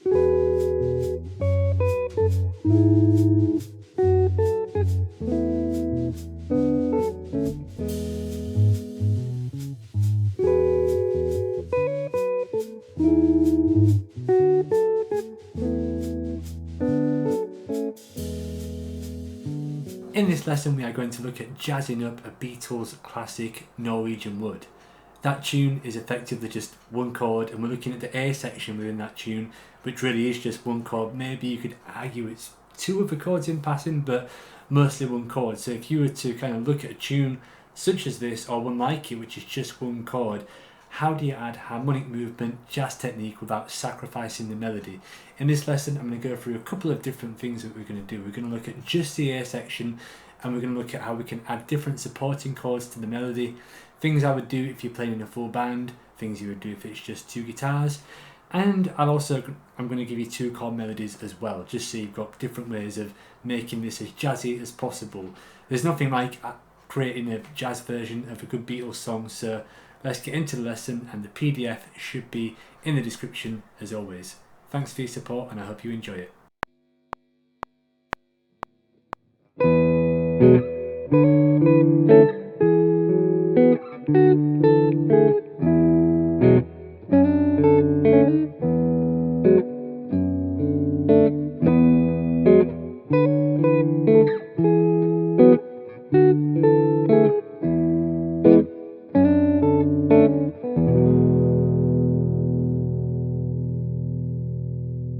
In this lesson we are going to look at jazzing up a Beatles classic Norwegian Wood. That tune is effectively just one chord, and we're looking at the A section within that tune, which really is just one chord. Maybe you could argue it's two other chords in passing, but mostly one chord. So if you were to kind of look at a tune such as this, or one like it, which is just one chord, how do you add harmonic movement, jazz technique without sacrificing the melody? In this lesson, I'm going to go through a couple of different things that we're going to do. We're going to look at just the A section, and we're going to look at how we can add different supporting chords to the melody, things I would do if you're playing in a full band, things you would do if it's just two guitars, and I'm going to give you two chord melodies as well, just so you've got different ways of making this as jazzy as possible. There's nothing like creating a jazz version of a good Beatles song, so let's get into the lesson, and the PDF should be in the description as always. Thanks for your support, and I hope you enjoy it.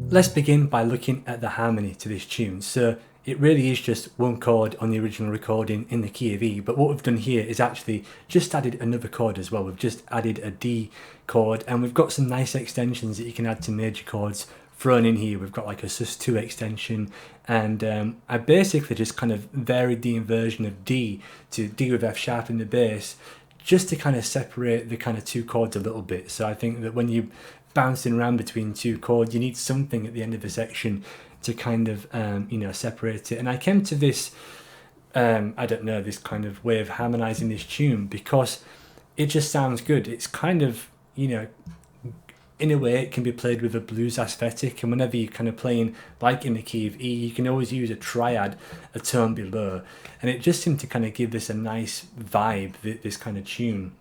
Let's begin by looking at the harmony to this tune. So it really is just one chord on the original recording in the key of E, but what we've done here is actually just added another chord as well. We've just added a D chord, and we've got some nice extensions that you can add to major chords thrown in here. We've got like a sus2 extension, and I basically just kind of varied the inversion of D to D with F sharp in the bass, just to kind of separate the kind of two chords a little bit. So I think that when you bouncing around between two chords, you need something at the end of the section to kind of separate it. And I came to this this kind of way of harmonizing this tune because it just sounds good. It's kind of, in a way it can be played with a blues aesthetic, and whenever you're kind of playing like in the key of E, you can always use a triad a tone below, and it just seemed to kind of give this a nice vibe, this kind of tune.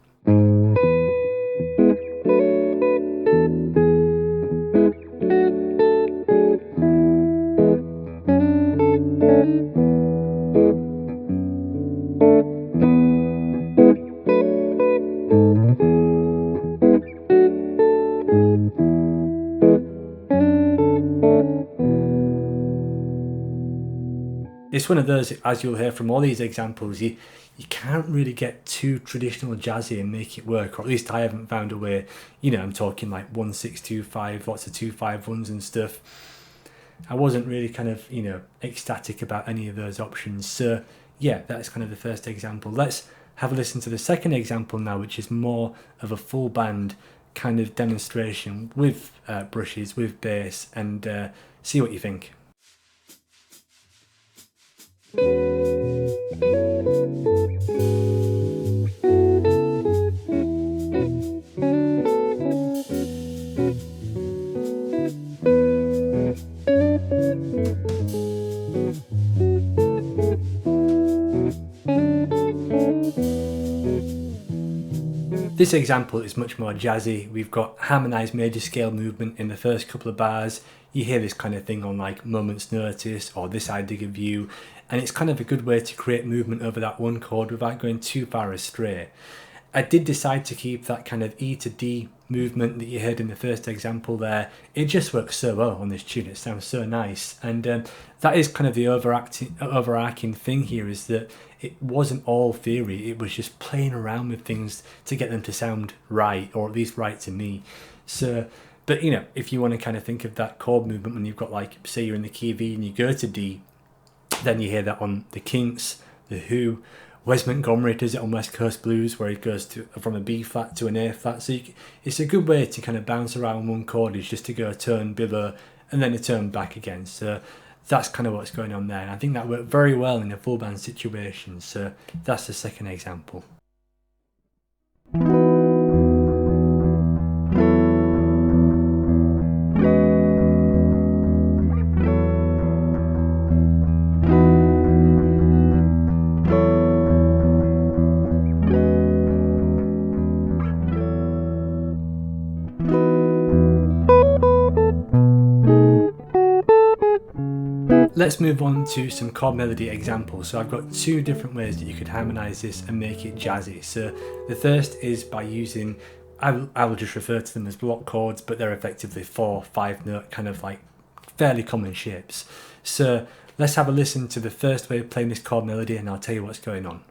It's one of those, as you'll hear from all these examples, you can't really get too traditional jazzy and make it work, or at least I haven't found a way. I'm talking like 1-6-2-5, lots of 2-5-1s and stuff. I wasn't really kind of, ecstatic about any of those options. So yeah, that's kind of the first example. Let's have a listen to the second example now, which is more of a full band kind of demonstration with brushes, with bass, and see what you think. This example is much more jazzy. We've got harmonized major scale movement in the first couple of bars. You hear this kind of thing on like Moment's Notice or This I Dig of You, and it's kind of a good way to create movement over that one chord without going too far astray. I did decide to keep that kind of E to D movement that you heard in the first example there. It just works so well on this tune. It sounds so nice, and that is kind of the overarching thing here, is that it wasn't all theory. It was just playing around with things to get them to sound right, or at least right to me. So, but if you want to kind of think of that chord movement when you've got, like, say you're in the key of E and you go to D, then you hear that on the Kinks, the Who. Wes Montgomery does it on West Coast Blues, where he goes from a B flat to an A flat. So it's a good way to kind of bounce around one chord, is just to go a tone below and then a tone back again. So that's kind of what's going on there, and I think that worked very well in a full band situation. So that's the second example. Let's move on to some chord melody examples. So I've got two different ways that you could harmonize this and make it jazzy. So the first is by using, I will just refer to them as block chords, but they're effectively 4-5 note kind of like fairly common shapes. So let's have a listen to the first way of playing this chord melody and I'll tell you what's going on.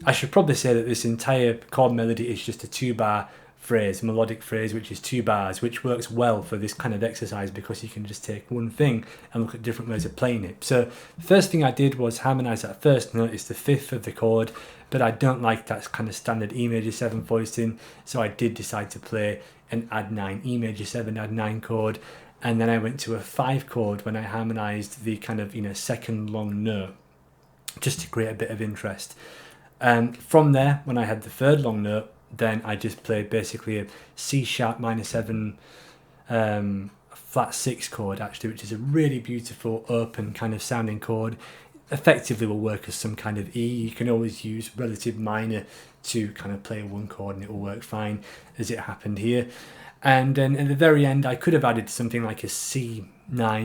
I should probably say that this entire chord melody is just a 2-bar phrase, melodic phrase, which is 2 bars, which works well for this kind of exercise because you can just take one thing and look at different ways of playing it. So the first thing I did was harmonize that first note. It's the 5th of the chord, but I don't like that kind of standard E major 7 voicing, so I did decide to play an add 9, E major 7 add 9 chord, and then I went to a 5 chord when I harmonized the kind of, second long note, just to create a bit of interest. From there, when I had the 3rd long note, then I just played basically a C sharp minor 7 flat 6 chord actually, which is a really beautiful open kind of sounding chord. Effectively will work as some kind of E. You can always use relative minor to kind of play one chord and it will work fine, as it happened here. And then at the very end I could have added something like a C9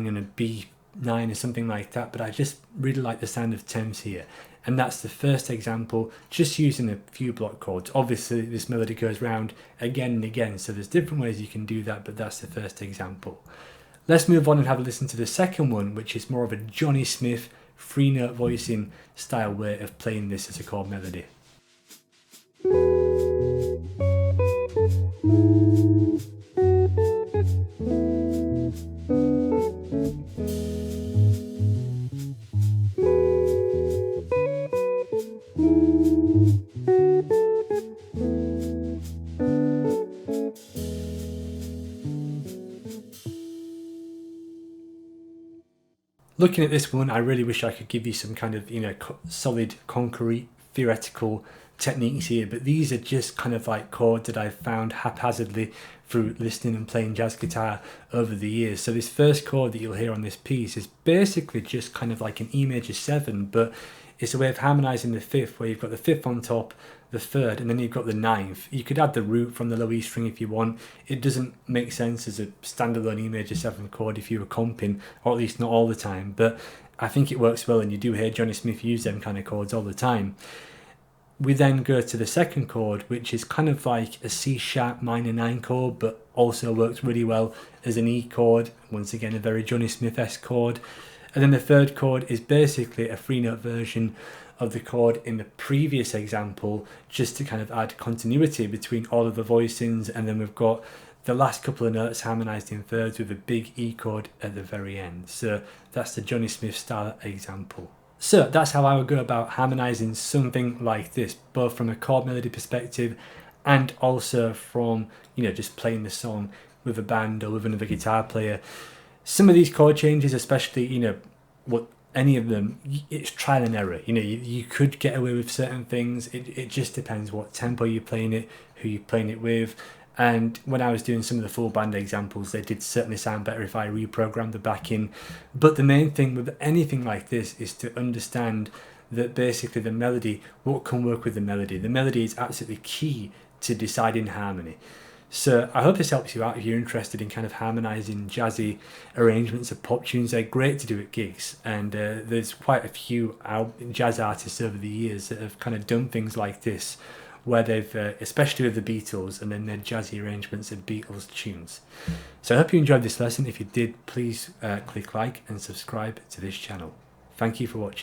and a B9 or something like that, but I just really like the sound of Thames here. And that's the first example, just using a few block chords. Obviously this melody goes round again and again, so there's different ways you can do that, but that's the first example. Let's move on and have a listen to the second one, which is more of a Johnny Smith 3-note voicing style way of playing this as a chord melody. Looking at this one, I really wish I could give you some kind of, solid, concrete, theoretical techniques here, but these are just kind of like chords that I've found haphazardly through listening and playing jazz guitar over the years. So this first chord that you'll hear on this piece is basically just kind of like an E major 7, but it's a way of harmonizing the 5th, where you've got the 5th on top, the 3rd, and then you've got the 9th. You could add the root from the low E string if you want. It doesn't make sense as a standalone E major 7 chord if you were comping, or at least not all the time, but I think it works well, and you do hear Johnny Smith use them kind of chords all the time. We then go to the second chord, which is kind of like a C sharp minor 9 chord, but also works really well as an E chord. Once again, a very Johnny Smith-esque chord. And then the 3rd chord is basically a 3-note version of the chord in the previous example, just to kind of add continuity between all of the voicings. And then we've got the last couple of notes harmonized in thirds with a big E chord at the very end. So that's the Johnny Smith style example. So that's how I would go about harmonizing something like this, both from a chord melody perspective and also from, just playing the song with a band or with another guitar player. Some of these chord changes, especially, any of them, it's trial and error. You could get away with certain things. It just depends what tempo you're playing it, who you're playing it with. And when I was doing some of the full band examples, they did certainly sound better if I reprogrammed the backing. But the main thing with anything like this is to understand that basically the melody, what can work with the melody. The melody is absolutely key to deciding harmony. So I hope this helps you out if you're interested in kind of harmonizing jazzy arrangements of pop tunes. They're great to do at gigs, and there's quite a few jazz artists over the years that have kind of done things like this, where they've, especially with the Beatles, and then their jazzy arrangements of Beatles tunes. So I hope you enjoyed this lesson. If you did, please click like and subscribe to this channel. Thank you for watching.